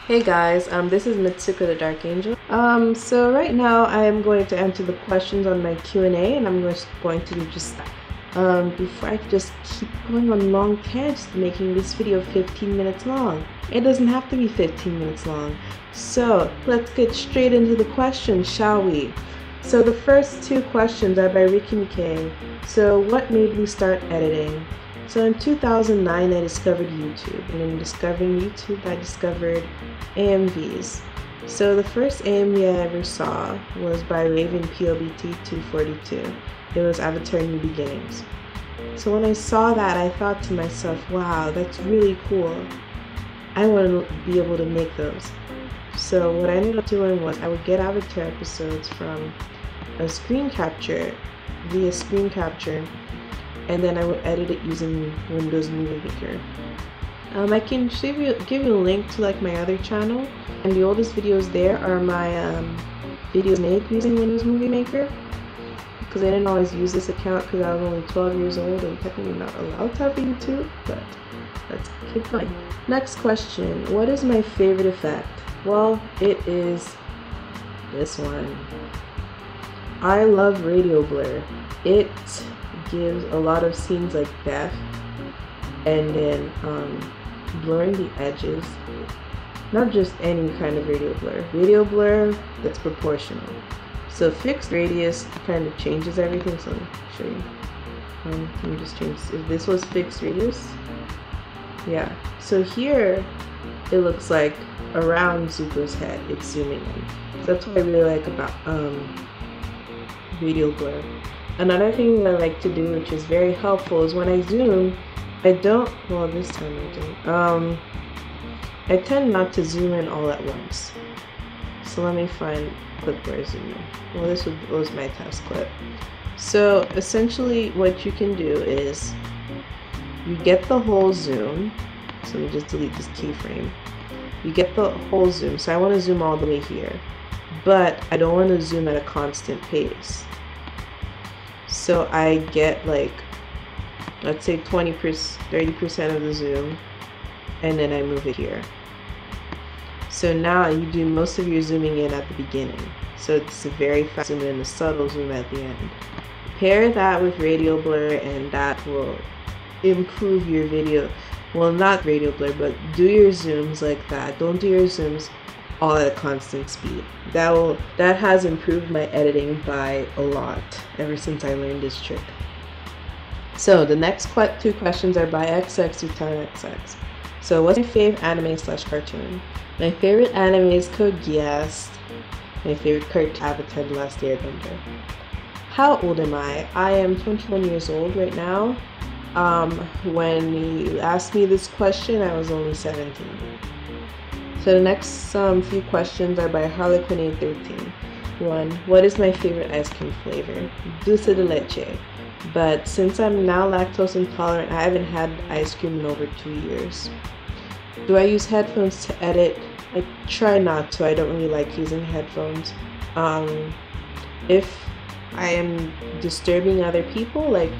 Hey guys, this is Mitsuko the Dark Angel. So right now I am going to answer the questions on my Q&A, and I'm going to do just that. Before I just keep going on long tangents, making this video 15 minutes long. It doesn't have to be 15 minutes long. So let's get straight into the questions, shall we? So the first two questions are by Ricky McKay. So what made me start editing? So in 2009, I discovered YouTube, and in discovering YouTube, I discovered AMVs. So the first AMV I ever saw was by Raven POBT 242. It was Avatar New Beginnings. So when I saw that, I thought to myself, wow, that's really cool. I want to be able to make those. So what I ended up doing was I would get Avatar episodes from a screen capture, via screen capture, and then I would edit it using Windows Movie Maker. I can give you a link to like my other channel, and the oldest videos there are my videos made using Windows Movie Maker, because I didn't always use this account because I was only 12 years old and technically not allowed to have YouTube, but let's keep going. Next question, what is my favorite effect? Well, it is this one. I love radio blur. It gives a lot of scenes like death, and then blurring the edges. Not just any kind of radio blur that's proportional. So fixed radius kind of changes everything, so let me show you. Let me just change, if this was fixed radius, yeah, so here it looks like around Zuko's head, it's zooming in. So that's what I really like about radio blur. Another thing that I like to do, which is very helpful, is when I zoom, I don't, well this time I don't, I tend not to zoom in all at once. So let me find a clip where I zoom in. Well, this was my test clip. So essentially what you can do is, you get the whole zoom, so let me just delete this keyframe. You get the whole zoom, so I want to zoom all the way here, but I don't want to zoom at a constant pace. So I get like, let's say 20%, 30% of the zoom, and then I move it here. So now you do most of your zooming in at the beginning. So it's a very fast zoom and a subtle zoom at the end. Pair that with radio blur, and that will improve your video. Well, not radio blur, but do your zooms like that. Don't do your zooms all at a constant speed. That has improved my editing by a lot ever since I learned this trick. So the next two questions are by XX20XX. So what's my favorite anime / cartoon? My favorite anime is Code Geass. My favorite cartoon, Avatar The Last Airbender. How old am I? I am 21 years old right now. When you asked me this question, I was only 17. So the next few questions are by Harlequin813. 1. What is my favorite ice cream flavor? Dulce de leche. But since I'm now lactose intolerant, I haven't had ice cream in over 2 years. Do I use headphones to edit? I try not to. I don't really like using headphones. If I am disturbing other people, like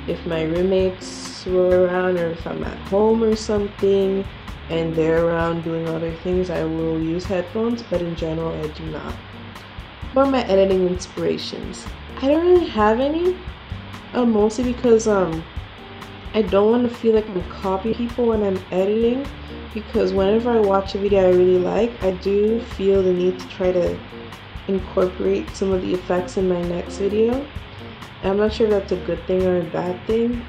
if my roommates were around, or if I'm at home or something and they're around doing other things, I will use headphones, but in general I do not. For my editing inspirations, I don't really have any, mostly because I don't want to feel like I'm copying people when I'm editing, because whenever I watch a video I really like, I do feel the need to try to incorporate some of the effects in my next video. I'm not sure if that's a good thing or a bad thing.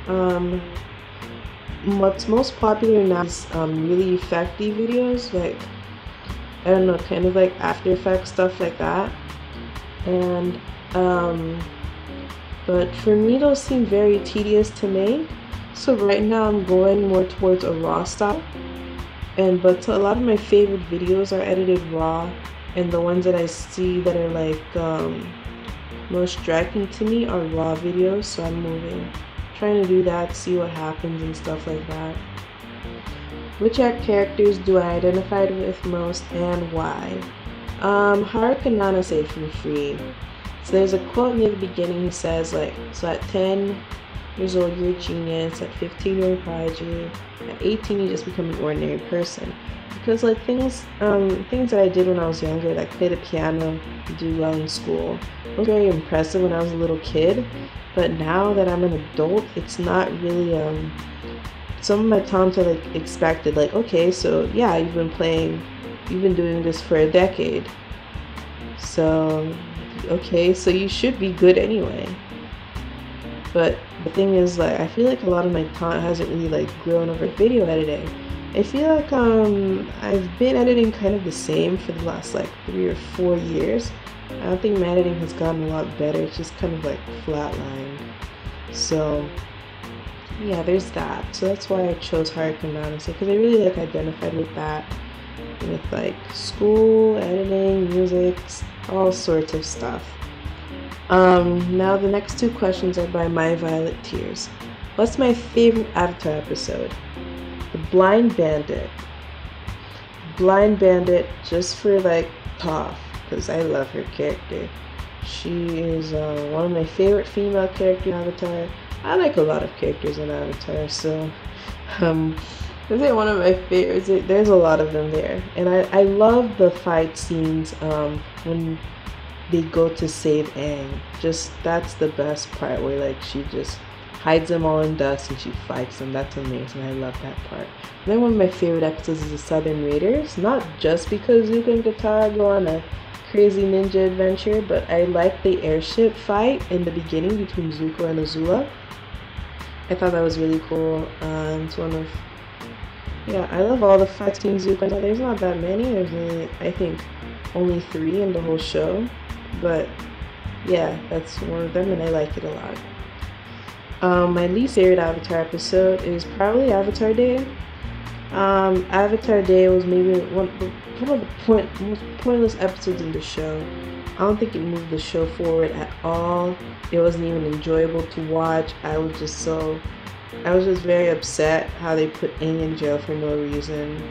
What's most popular now is really effecty videos, like, I don't know, kind of like After Effects, stuff like that. And but for me those seem very tedious to make. So right now I'm going more towards a raw style. But a lot of my favorite videos are edited raw, and the ones that I see that are like most striking to me are raw videos, so I'm trying to do that, see what happens and stuff like that. Which characters do I identify with most and why? Haruka Nanase from Free. So there's a quote near the beginning. He says like, so at 10 years old, you're a genius. At 15, you're a prodigy. At 18, you just become an ordinary person. Because like things that I did when I was younger, like play the piano, do well in school, it was very impressive when I was a little kid. But now that I'm an adult, it's not really some of my talents are like expected. Like, okay, so yeah, you've been doing this for a decade. So okay, so you should be good anyway. But the thing is, like, I feel like a lot of my talent hasn't really like grown over video editing. I feel like I've been editing kind of the same for the last like 3 or 4 years. I don't think my editing has gotten a lot better. It's just kind of like flatlined. So yeah, there's that. So that's why I chose Hurricane Mountain, because I really like identified with that, with like school, editing, music, all sorts of stuff. Now the next 2 questions are by My Violet Tears. What's my favorite Avatar episode? The Blind Bandit. Blind Bandit, just for like Toph, because I love her character. She is one of my favorite female characters in Avatar. I like a lot of characters in Avatar, so is it one of my favorites? There's a lot of them there, and I love the fight scenes when they go to save Aang. Just that's the best part, where like she just hides them all in dust and she fights them. That's amazing. I love that part. And then one of my favorite episodes is the Southern Raiders, not just because Zuko and Katara go on a crazy ninja adventure, but I like the airship fight in the beginning between Zuko and Azula. I thought that was really cool. It's one of, yeah, I love all the fights between Zuko and Azula. There's not that many. There's only, I think, only 3 in the whole show. But yeah, that's one of them, and I like it a lot. My least favorite Avatar episode is probably Avatar Day. Avatar Day was maybe one of the most pointless episodes in the show. I don't think it moved the show forward at all. It wasn't even enjoyable to watch. I was just very upset how they put Aang in jail for no reason.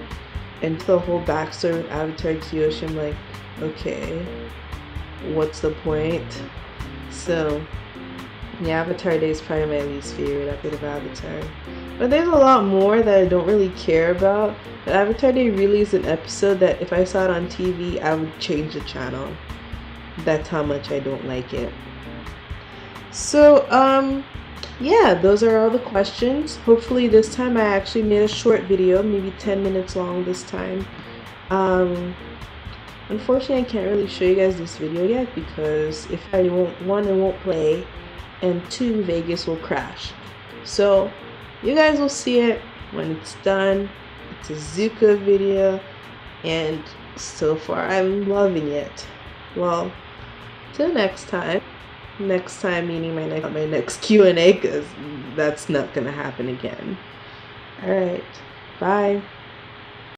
And the whole backstory with Avatar Kyoshi, I'm like, okay, what's the point? So yeah, Avatar Day is probably my least favorite episode of Avatar. But there's a lot more that I don't really care about. But Avatar Day really is an episode that if I saw it on TV, I would change the channel. That's how much I don't like it. So, yeah, those are all the questions. Hopefully this time I actually made a short video, maybe 10 minutes long this time. Unfortunately, I can't really show you guys this video yet because if I won't, 1, it won't play, and 2, Vegas will crash. So you guys will see it when it's done. It's a Zuko video, and so far I'm loving it. Well, till next time. Next time meaning my next Q&A, because that's not gonna happen again. Alright, bye.